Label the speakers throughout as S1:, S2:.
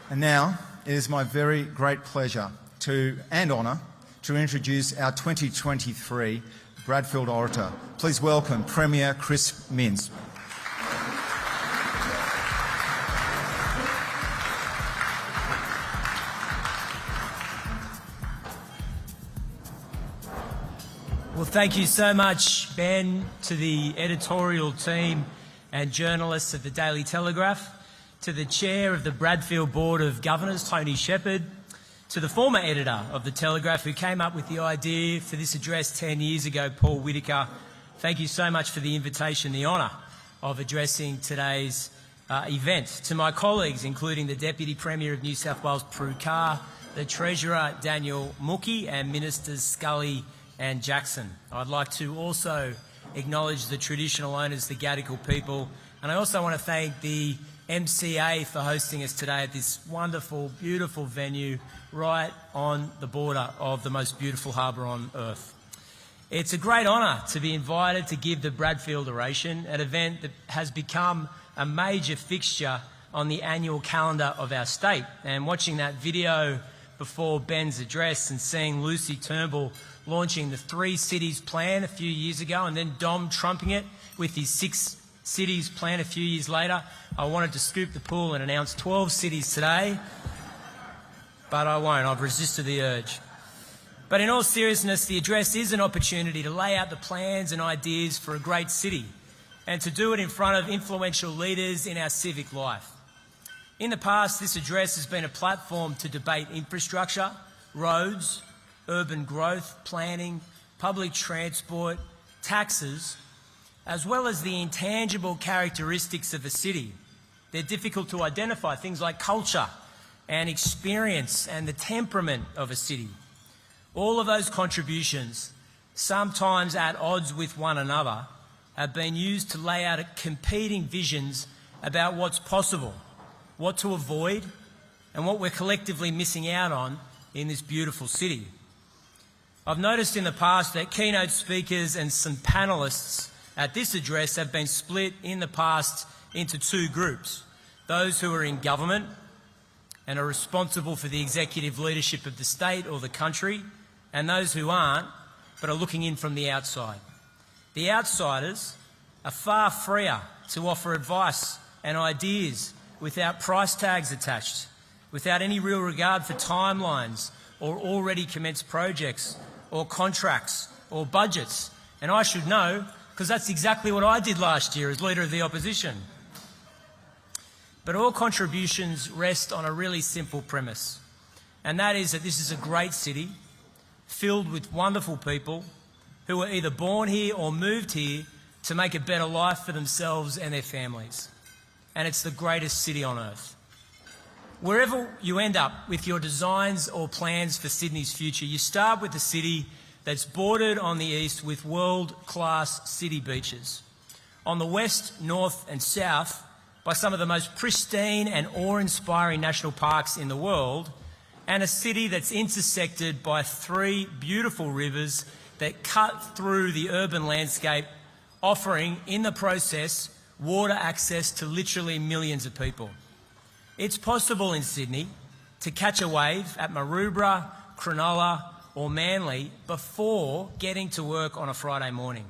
S1: And now it is my very great pleasure and honour to introduce our 2023 Bradfield Orator. Please welcome Premier Chris Minns.
S2: Well, thank you so much, Ben, to the editorial team and journalists of the Daily Telegraph, to the chair of the Bradfield Board of Governors, Tony Shepherd, to the former editor of the Telegraph who came up with the idea for this address 10 years ago, Paul Whittaker. Thank you so much for the invitation, the honour of addressing today's event. To my colleagues, including the Deputy Premier of New South Wales, Prue Carr, the Treasurer, Daniel Mookie, and Ministers Scully and Jackson. I'd like to also acknowledge the traditional owners, the Gadigal people, and I also want to thank the MCA for hosting us today at this wonderful, beautiful venue right on the border of the most beautiful harbour on earth. It's a great honour to be invited to give the Bradfield Oration, an event that has become a major fixture on the annual calendar of our state. And watching that video before Ben's address and seeing Lucy Turnbull launching the 3 cities plan a few years ago and then Dom trumping it with his 6 cities plan a few years later, I wanted to scoop the pool and announce 12 cities today, but I won't. I've resisted the urge. But in all seriousness, the address is an opportunity to lay out the plans and ideas for a great city and to do it in front of influential leaders in our civic life. In the past, this address has been a platform to debate infrastructure, roads, urban growth, planning, public transport, taxes, as well as the intangible characteristics of a city. They're difficult to identify, things like culture and experience and the temperament of a city. All of those contributions, sometimes at odds with one another, have been used to lay out competing visions about what's possible, what to avoid, and what we're collectively missing out on in this beautiful city. I've noticed in the past that keynote speakers and some panellists at this address have been split in the past into 2 groups: those who are in government and are responsible for the executive leadership of the state or the country, and those who aren't but are looking in from the outside. The outsiders are far freer to offer advice and ideas without price tags attached, without any real regard for timelines or already commenced projects or contracts or budgets. And I should know, because that's exactly what I did last year as Leader of the Opposition. But all contributions rest on a really simple premise, and that is that this is a great city filled with wonderful people who were either born here or moved here to make a better life for themselves and their families. And it's the greatest city on earth. Wherever you end up with your designs or plans for Sydney's future, you start with a city that's bordered on the east with world-class city beaches. On the west, north and south, by some of the most pristine and awe-inspiring national parks in the world, and a city that's intersected by 3 beautiful rivers that cut through the urban landscape, offering, in the process, water access to literally millions of people. It's possible in Sydney to catch a wave at Maroubra, Cronulla or Manly before getting to work on a Friday morning.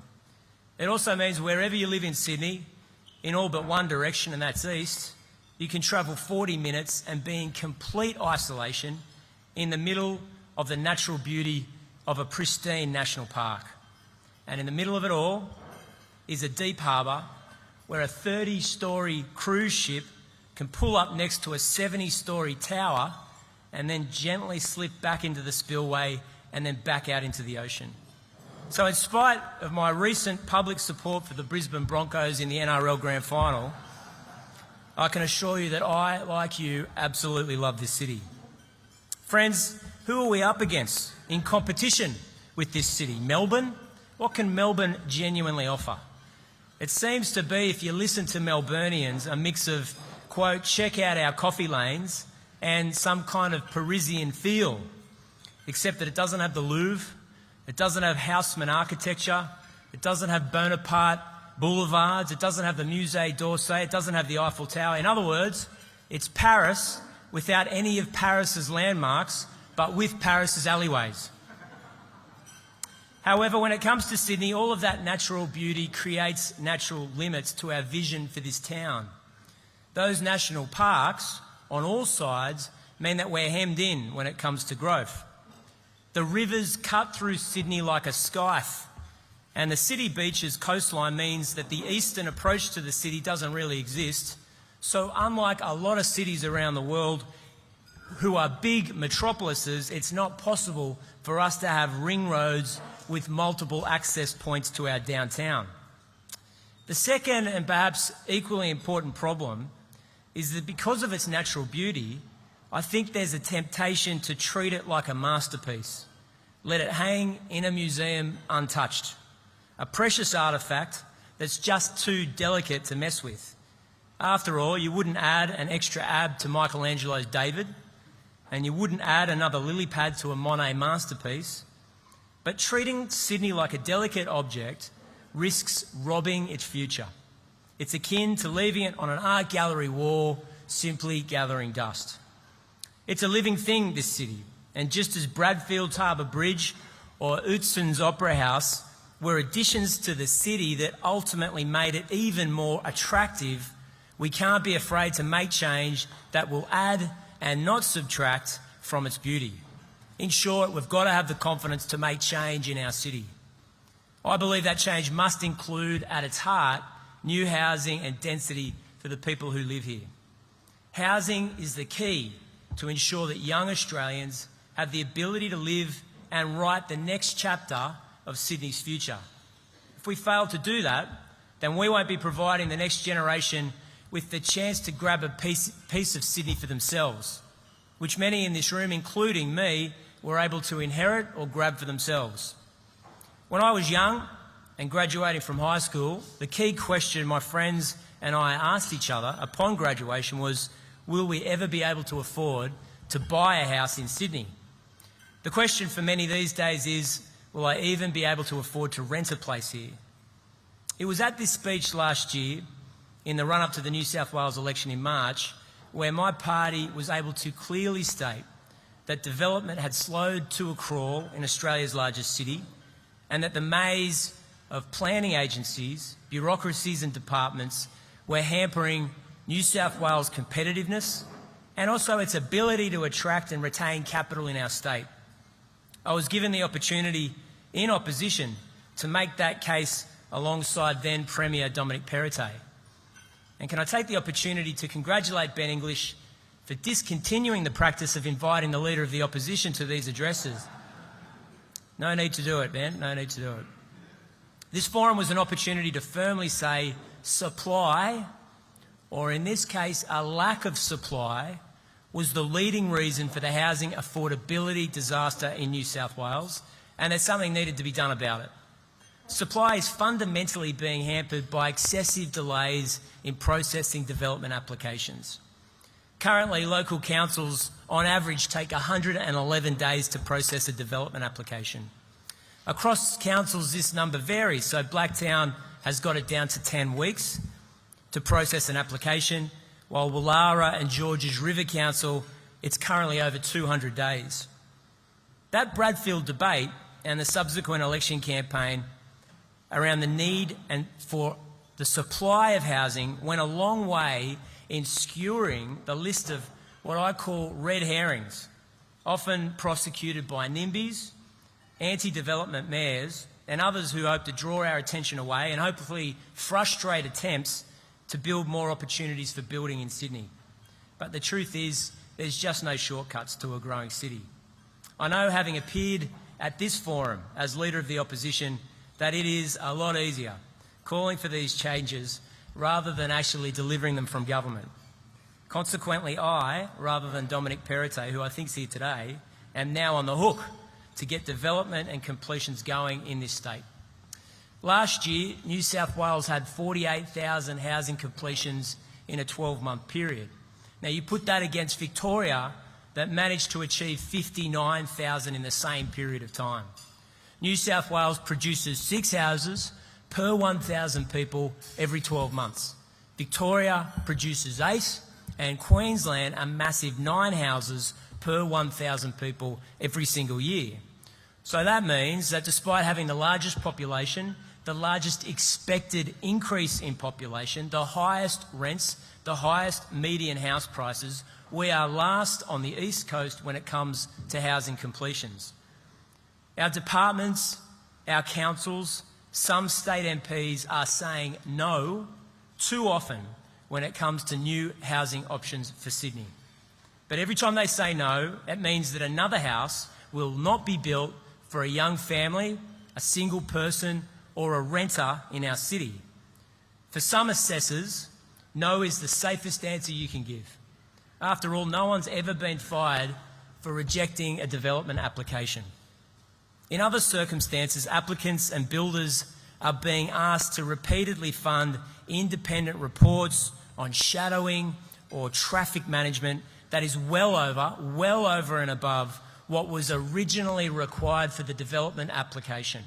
S2: It also means wherever you live in Sydney, in all but one direction, and that's east, you can travel 40 minutes and be in complete isolation in the middle of the natural beauty of a pristine national park. And in the middle of it all is a deep harbour where a 30-storey cruise ship can pull up next to a 70-storey tower and then gently slip back into the spillway and then back out into the ocean. So in spite of my recent public support for the Brisbane Broncos in the NRL Grand Final, I can assure you that I, like you, absolutely love this city. Friends, who are we up against in competition with this city? Melbourne? What can Melbourne genuinely offer? It seems to be, if you listen to Melburnians, a mix of, quote, check out our coffee lanes and some kind of Parisian feel, except that it doesn't have the Louvre, it doesn't have Haussmann architecture, it doesn't have Bonaparte boulevards, it doesn't have the Musée d'Orsay, it doesn't have the Eiffel Tower. In other words, it's Paris without any of Paris's landmarks, but with Paris's alleyways. However, when it comes to Sydney, all of that natural beauty creates natural limits to our vision for this town. Those national parks on all sides mean that we're hemmed in when it comes to growth. The rivers cut through Sydney like a scythe, and the city beach's coastline means that the eastern approach to the city doesn't really exist. So unlike a lot of cities around the world who are big metropolises, it's not possible for us to have ring roads with multiple access points to our downtown. The second and perhaps equally important problem is that because of its natural beauty, I think there's a temptation to treat it like a masterpiece. Let it hang in a museum untouched. A precious artefact that's just too delicate to mess with. After all, you wouldn't add an extra ab to Michelangelo's David, and you wouldn't add another lily pad to a Monet masterpiece. But treating Sydney like a delicate object risks robbing its future. It's akin to leaving it on an art gallery wall, simply gathering dust. It's a living thing, this city, and just as Bradfield Harbour Bridge or Utzon's Opera House were additions to the city that ultimately made it even more attractive, we can't be afraid to make change that will add and not subtract from its beauty. In short, we've got to have the confidence to make change in our city. I believe that change must include, at its heart, new housing and density for the people who live here. Housing is the key to ensure that young Australians have the ability to live and write the next chapter of Sydney's future. If we fail to do that, then we won't be providing the next generation with the chance to grab a piece of Sydney for themselves, which many in this room, including me, were able to inherit or grab for themselves. When I was young and graduating from high school, the key question my friends and I asked each other upon graduation was, will we ever be able to afford to buy a house in Sydney? The question for many these days is, will I even be able to afford to rent a place here? It was at this speech last year, in the run-up to the New South Wales election in March, where my party was able to clearly state that development had slowed to a crawl in Australia's largest city, and that the maze of planning agencies, bureaucracies and departments were hampering New South Wales' competitiveness and also its ability to attract and retain capital in our state. I was given the opportunity in opposition to make that case alongside then Premier Dominic Perrottet. And can I take the opportunity to congratulate Ben English for discontinuing the practice of inviting the Leader of the Opposition to these addresses. No need to do it, Ben, no need to do it. This forum was an opportunity to firmly say supply, or in this case a lack of supply, was the leading reason for the housing affordability disaster in New South Wales, and that something needed to be done about it. Supply is fundamentally being hampered by excessive delays in processing development applications. Currently, local councils on average take 111 days to process a development application. Across councils this number varies, so Blacktown has got it down to 10 weeks to process an application, while Wallara and Georges River Council, it's currently over 200 days. That Bradfield debate and the subsequent election campaign around the need and for the supply of housing went a long way in skewering the list of what I call red herrings, often prosecuted by NIMBYs, anti-development mayors and others who hope to draw our attention away and hopefully frustrate attempts to build more opportunities for building in Sydney. But the truth is, there's just no shortcuts to a growing city. I know, having appeared at this forum as Leader of the Opposition, that it is a lot easier calling for these changes rather than actually delivering them from government. Consequently, I, rather than Dominic Perrottet, who I think is here today, am now on the hook to get development and completions going in this state. Last year, New South Wales had 48,000 housing completions in a 12-month period. Now, you put that against Victoria, that managed to achieve 59,000 in the same period of time. New South Wales produces 6 houses per 1,000 people every 12 months. Victoria produces 8, and Queensland a massive 9 houses per 1,000 people every single year. So that means that despite having the largest population, the largest expected increase in population, the highest rents, the highest median house prices, we are last on the East Coast when it comes to housing completions. Our departments, our councils, some state MPs are saying no too often when it comes to new housing options for Sydney. But every time they say no, it means that another house will not be built for a young family, a single person, or a renter in our city. For some assessors, no is the safest answer you can give. After all, no one's ever been fired for rejecting a development application. In other circumstances, applicants and builders are being asked to repeatedly fund independent reports on shadowing or traffic management that is well over and above what was originally required for the development application.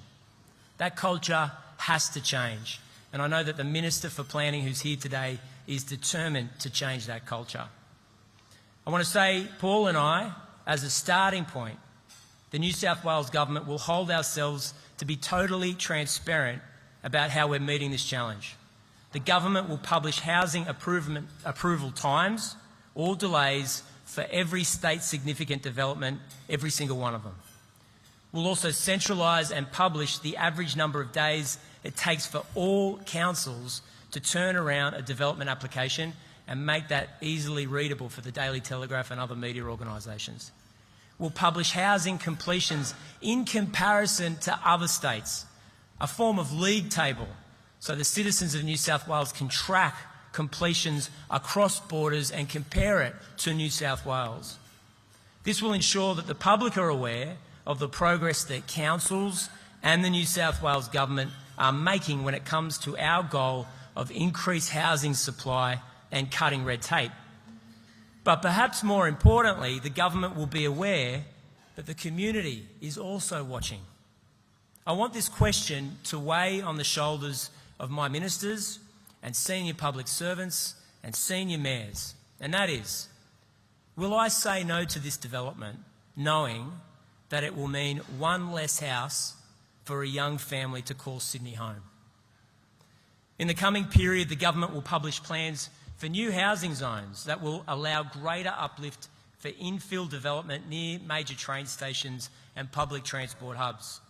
S2: That culture has to change, and I know that the Minister for Planning, who's here today, is determined to change that culture. I want to say, Paul and I, as a starting point, the New South Wales Government will hold ourselves to be totally transparent about how we're meeting this challenge. The Government will publish housing approval times or delays for every state significant development, every single one of them. We'll also centralise and publish the average number of days it takes for all councils to turn around a development application and make that easily readable for the Daily Telegraph and other media organisations. We'll publish housing completions in comparison to other states, a form of league table, so the citizens of New South Wales can track completions across borders and compare it to New South Wales. This will ensure that the public are aware of the progress that councils and the New South Wales Government are making when it comes to our goal of increased housing supply and cutting red tape. But perhaps more importantly, the Government will be aware that the community is also watching. I want this question to weigh on the shoulders of my ministers and senior public servants and senior mayors, and that is, will I say no to this development knowing that it will mean one less house for a young family to call Sydney home? In the coming period, the Government will publish plans for new housing zones that will allow greater uplift for infill development near major train stations and public transport hubs.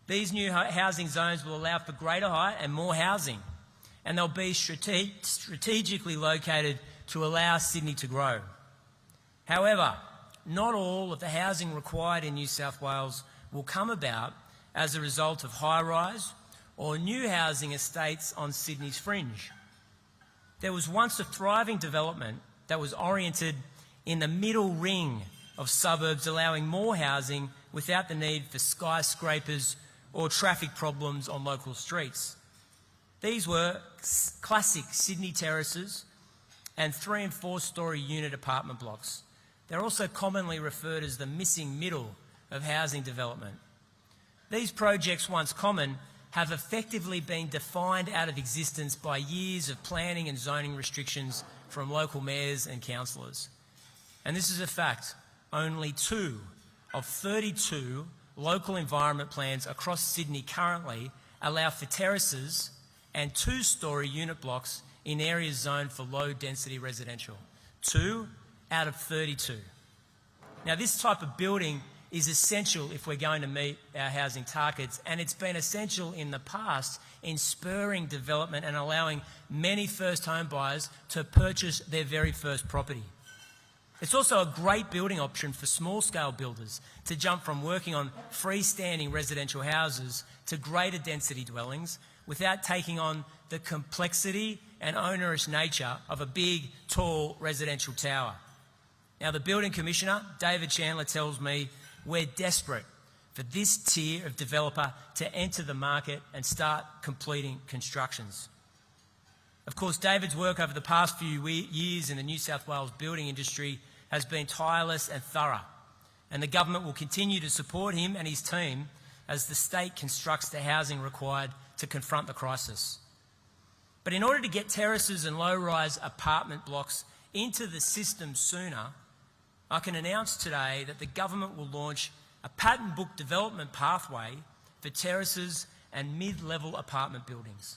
S2: These new housing zones will allow for greater height and more housing, and they'll be strategically located to allow Sydney to grow. However, not all of the housing required in New South Wales will come about as a result of high-rise or new housing estates on Sydney's fringe. There was once a thriving development that was oriented in the middle ring of suburbs, allowing more housing without the need for skyscrapers or traffic problems on local streets. These were classic Sydney terraces and 3- and 4-storey unit apartment blocks. They're also commonly referred as the missing middle of housing development. These projects, once common, have effectively been defined out of existence by years of planning and zoning restrictions from local mayors and councillors. And this is a fact. Only 2 of 32 local environment plans across Sydney currently allow for terraces and 2-storey unit blocks in areas zoned for low-density residential. 2 out of 32. Now, this type of building is essential if we're going to meet our housing targets, and it's been essential in the past in spurring development and allowing many first home buyers to purchase their very first property. It's also a great building option for small-scale builders to jump from working on freestanding residential houses to greater density dwellings without taking on the complexity and onerous nature of a big, tall residential tower. Now, the Building Commissioner, David Chandler, tells me we're desperate for this tier of developer to enter the market and start completing constructions. Of course, David's work over the past few years in the New South Wales building industry has been tireless and thorough, and the Government will continue to support him and his team as the state constructs the housing required to confront the crisis. But in order to get terraces and low-rise apartment blocks into the system sooner, I can announce today that the government will launch a patent book development pathway for terraces and mid-level apartment buildings.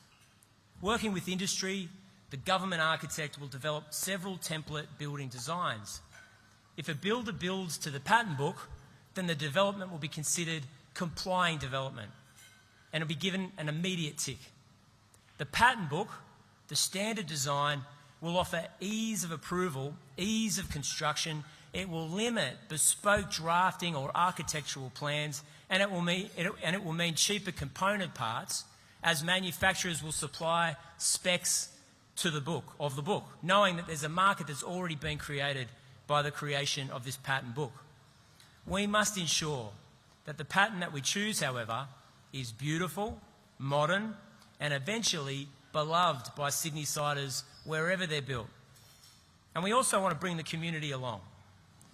S2: Working with industry, the government architect will develop several template building designs. If a builder builds to the patent book, then the development will be considered complying development and it'll be given an immediate tick. The patent book, the standard design, will offer ease of approval, ease of construction. It will limit bespoke drafting or architectural plans, and it will mean cheaper component parts, as manufacturers will supply specs to the book, knowing that there's a market that's already been created by the creation of this patent book. We must ensure that the patent that we choose, however, is beautiful, modern, and eventually beloved by Sydney-siders wherever they're built. And we also want to bring the community along.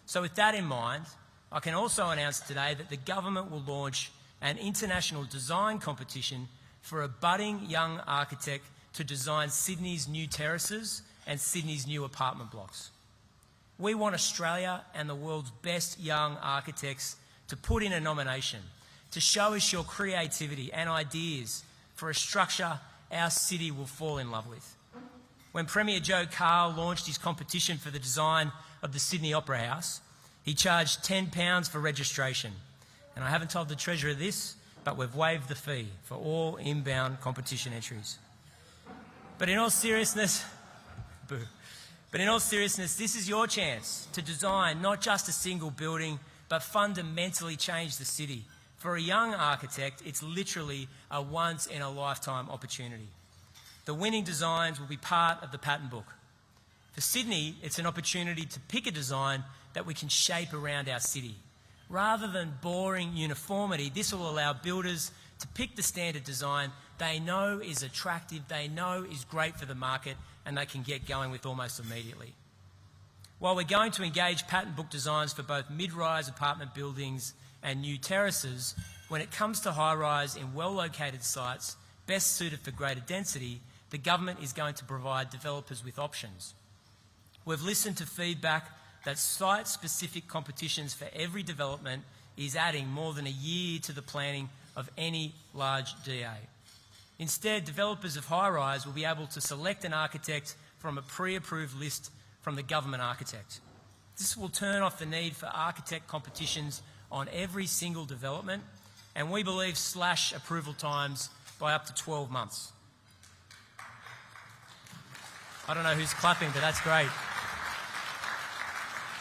S2: So with that in mind, I can also announce today that the government will launch an international design competition for a budding young architect to design Sydney's new terraces and Sydney's new apartment blocks. We want Australia and the world's best young architects to put in a nomination to show us your creativity and ideas for a structure our city will fall in love with. When Premier Joe Cahill launched his competition for the design of the Sydney Opera House, he charged £10 for registration. And I haven't told the Treasurer this, but we've waived the fee for all inbound competition entries. But in all seriousness, this is your chance to design not just a single building, but fundamentally change the city. For a young architect, it's literally a once-in-a-lifetime opportunity. The winning designs will be part of the patent book. For Sydney, it's an opportunity to pick a design that we can shape around our city. Rather than boring uniformity, this will allow builders to pick the standard design they know is attractive, they know is great for the market, and they can get going with almost immediately. While we're going to engage patent book designs for both mid-rise apartment buildings and new terraces, when it comes to high-rise in well-located sites best suited for greater density, the government is going to provide developers with options. We've listened to feedback that site-specific competitions for every development is adding more than a year to the planning of any large DA. Instead, developers of high-rise will be able to select an architect from a pre-approved list from the government architect. This will turn off the need for architect competitions on every single development, and we believe slash approval times by up to 12 months. I don't know who's clapping, but that's great.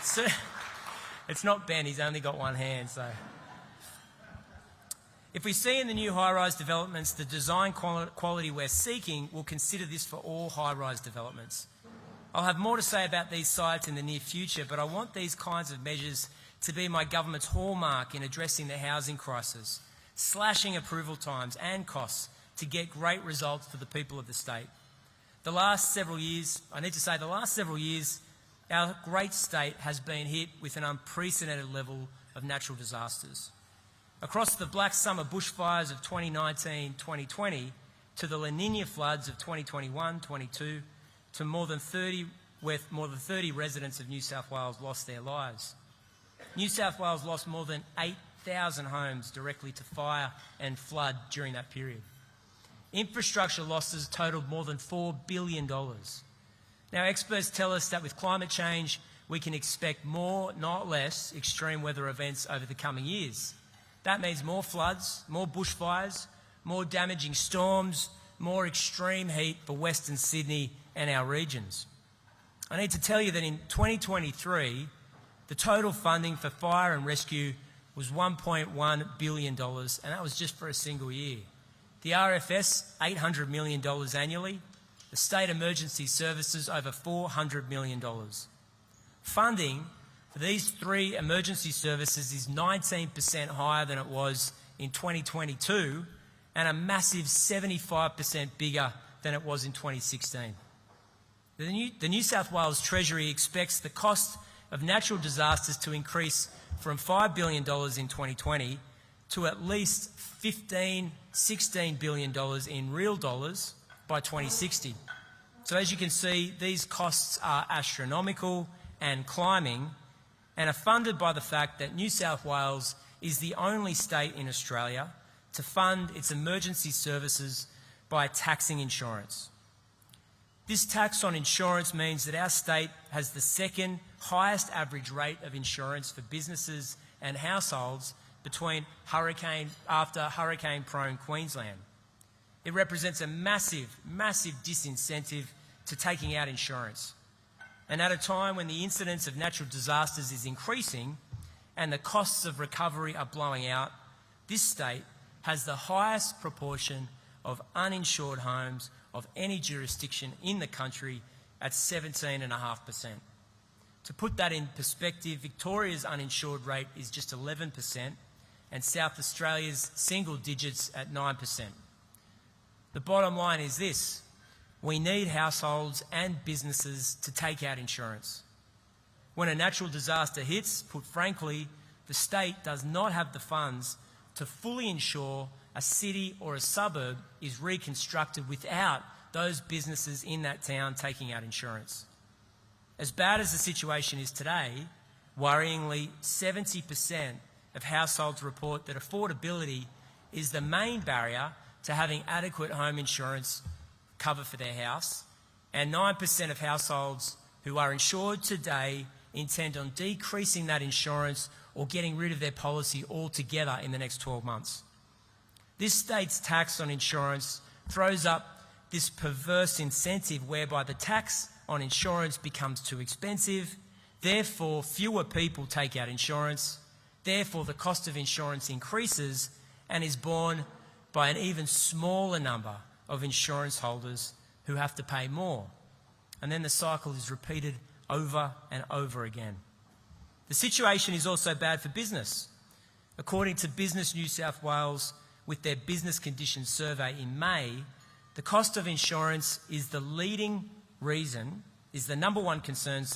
S2: So, it's not Ben, he's only got one hand, so. If we see in the new high-rise developments the design quality we're seeking, we'll consider this for all high-rise developments. I'll have more to say about these sites in the near future, but I want these kinds of measures to be my government's hallmark in addressing the housing crisis, slashing approval times and costs to get great results for the people of the state. The last several years, our great state has been hit with an unprecedented level of natural disasters. Across the Black Summer bushfires of 2019-2020 to the La Nina floods of 2021-22 to more than 30 residents of New South Wales lost their lives. New South Wales lost more than 8,000 homes directly to fire and flood during that period. Infrastructure losses totalled more than $4 billion. Now, experts tell us that with climate change, we can expect more, not less, extreme weather events over the coming years. That means more floods, more bushfires, more damaging storms, more extreme heat for Western Sydney and our regions. I need to tell you that in 2023, the total funding for fire and rescue was $1.1 billion, and that was just for a single year. The RFS, $800 million annually. The State Emergency Services, over $400 million. Funding for these three emergency services is 19% higher than it was in 2022 and a massive 75% bigger than it was in 2016. The New South Wales Treasury expects the cost of natural disasters to increase from $5 billion in 2020 to at least $16 billion in real dollars by 2060. So as you can see, these costs are astronomical and climbing, and are funded by the fact that New South Wales is the only state in Australia to fund its emergency services by taxing insurance. This tax on insurance means that our state has the second highest average rate of insurance for businesses and households after hurricane-prone Queensland. It represents a massive disincentive to taking out insurance. And at a time when the incidence of natural disasters is increasing and the costs of recovery are blowing out, this state has the highest proportion of uninsured homes of any jurisdiction in the country at 17.5%. To put that in perspective, Victoria's uninsured rate is just 11% and South Australia's single digits at 9%. The bottom line is this: we need households and businesses to take out insurance. When a natural disaster hits, put frankly, the state does not have the funds to fully ensure a city or a suburb is reconstructed without those businesses in that town taking out insurance. As bad as the situation is today, worryingly, 70% of households report that affordability is the main barrier to having adequate home insurance cover for their house, and 9% of households who are insured today intend on decreasing that insurance or getting rid of their policy altogether in the next 12 months. This state's tax on insurance throws up this perverse incentive whereby the tax on insurance becomes too expensive, therefore fewer people take out insurance, therefore the cost of insurance increases and is borne by an even smaller number of insurance holders who have to pay more. And then the cycle is repeated over and over again. The situation is also bad for business. According to Business New South Wales, with their business conditions survey in May, the cost of insurance is the number one concern,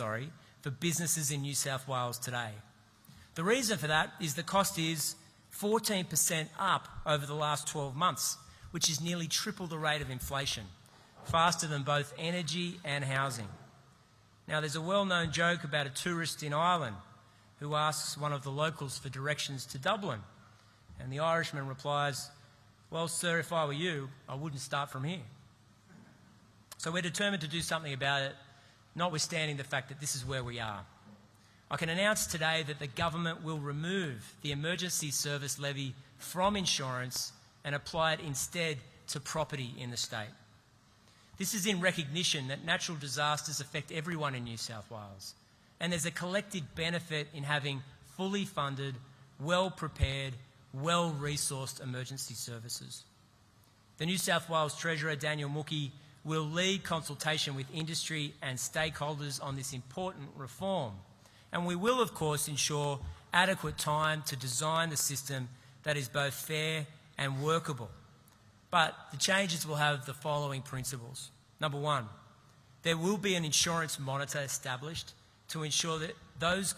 S2: for businesses in New South Wales today. The reason for that is the cost is 14% up over the last 12 months, which is nearly triple the rate of inflation, faster than both energy and housing. Now, there's a well-known joke about a tourist in Ireland who asks one of the locals for directions to Dublin, and the Irishman replies, "Well, sir, if I were you, I wouldn't start from here." So we're determined to do something about it, notwithstanding the fact that this is where we are. I can announce today that the government will remove the emergency service levy from insurance and apply it instead to property in the state. This is in recognition that natural disasters affect everyone in New South Wales, and there's a collective benefit in having fully funded, well-prepared, well-resourced emergency services. The New South Wales Treasurer, Daniel Mookie, will lead consultation with industry and stakeholders on this important reform, and we will, of course, ensure adequate time to design the system that is both fair and workable. But the changes will have the following principles. Number one, there will be an insurance monitor established to ensure that those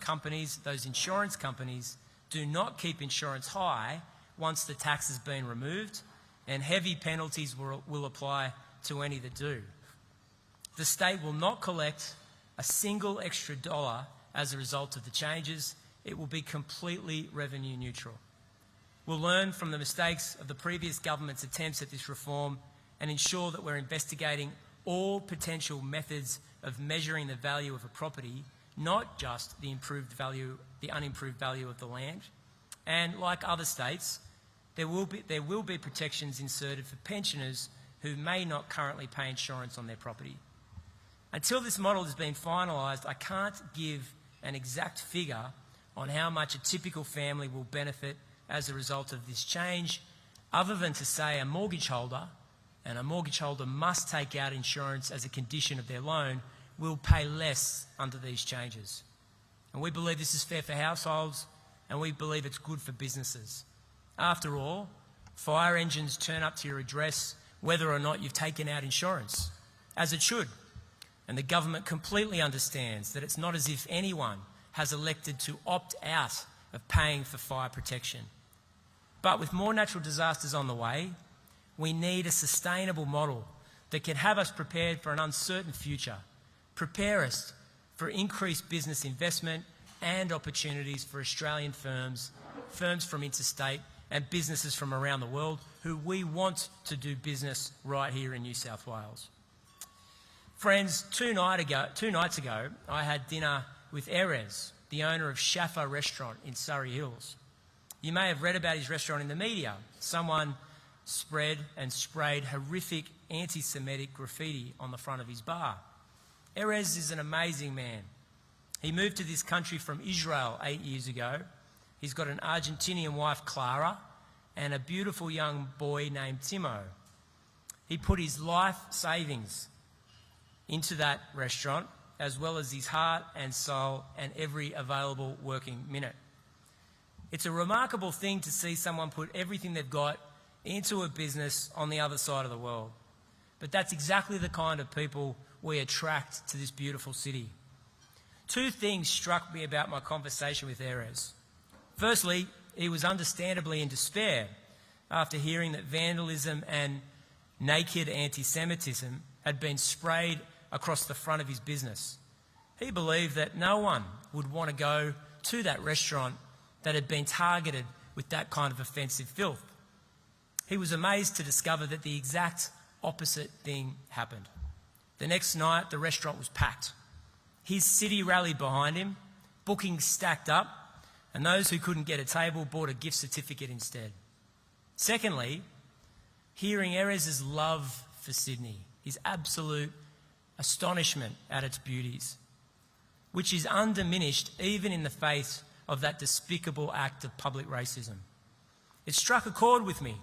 S2: insurance companies, do not keep insurance high once the tax has been removed, and heavy penalties will apply to any that do. The state will not collect a single extra dollar as a result of the changes. It will be completely revenue neutral. We'll learn from the mistakes of the previous government's attempts at this reform and ensure that we're investigating all potential methods of measuring the value of a property, not just the unimproved value of the land. And like other states, there will be protections inserted for pensioners who may not currently pay insurance on their property. Until this model has been finalised, I can't give an exact figure on how much a typical family will benefit as a result of this change, other than to say a mortgage holder, and a mortgage holder must take out insurance as a condition of their loan, will pay less under these changes. And we believe this is fair for households, and we believe it's good for businesses. After all, fire engines turn up to your address whether or not you've taken out insurance, as it should. And the government completely understands that it's not as if anyone has elected to opt out of paying for fire protection. But with more natural disasters on the way, we need a sustainable model that can have us prepared for an uncertain future, prepare us for increased business investment and opportunities for Australian firms, firms from interstate and businesses from around the world who we want to do business right here in New South Wales. Friends, two nights ago, I had dinner with Erez, the owner of Shaffa Restaurant in Surrey Hills. You may have read about his restaurant in the media. Someone spread and sprayed horrific anti-Semitic graffiti on the front of his bar. Erez is an amazing man. He moved to this country from Israel 8 years ago. He's got an Argentinian wife, Clara, and a beautiful young boy named Timo. He put his life savings into that restaurant, as well as his heart and soul and every available working minute. It's a remarkable thing to see someone put everything they've got into a business on the other side of the world. But that's exactly the kind of people we attract to this beautiful city. Two things struck me about my conversation with Erez. Firstly, he was understandably in despair after hearing that vandalism and naked anti-Semitism had been sprayed across the front of his business. He believed that no one would want to go to that restaurant that had been targeted with that kind of offensive filth. He was amazed to discover that the exact opposite thing happened. The next night, the restaurant was packed. His city rallied behind him, bookings stacked up, and those who couldn't get a table bought a gift certificate instead. Secondly, hearing Erez's love for Sydney, his absolute astonishment at its beauties, which is undiminished even in the face of that despicable act of public racism. It struck a chord with me.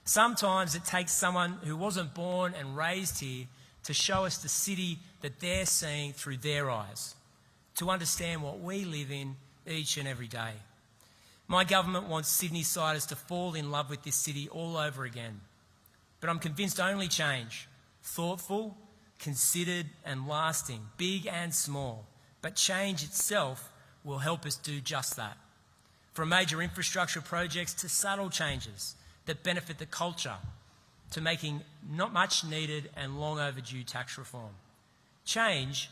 S2: Sometimes it takes someone who wasn't born and raised here to show us the city that they're seeing through their eyes, to understand what we live in each and every day. My government wants Sydney-siders to fall in love with this city all over again. But I'm convinced only change, thoughtful, considered and lasting, big and small, but change itself will help us do just that. From major infrastructure projects to subtle changes that benefit the culture, to making not much needed and long overdue tax reform. Change,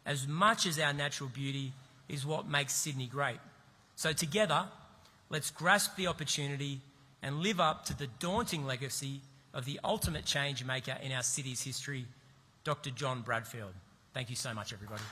S2: as much as our natural beauty, is what makes Sydney great. So together, let's grasp the opportunity and live up to the daunting legacy of the ultimate change maker in our city's history, Dr. John Bradfield. Thank you so much, everybody.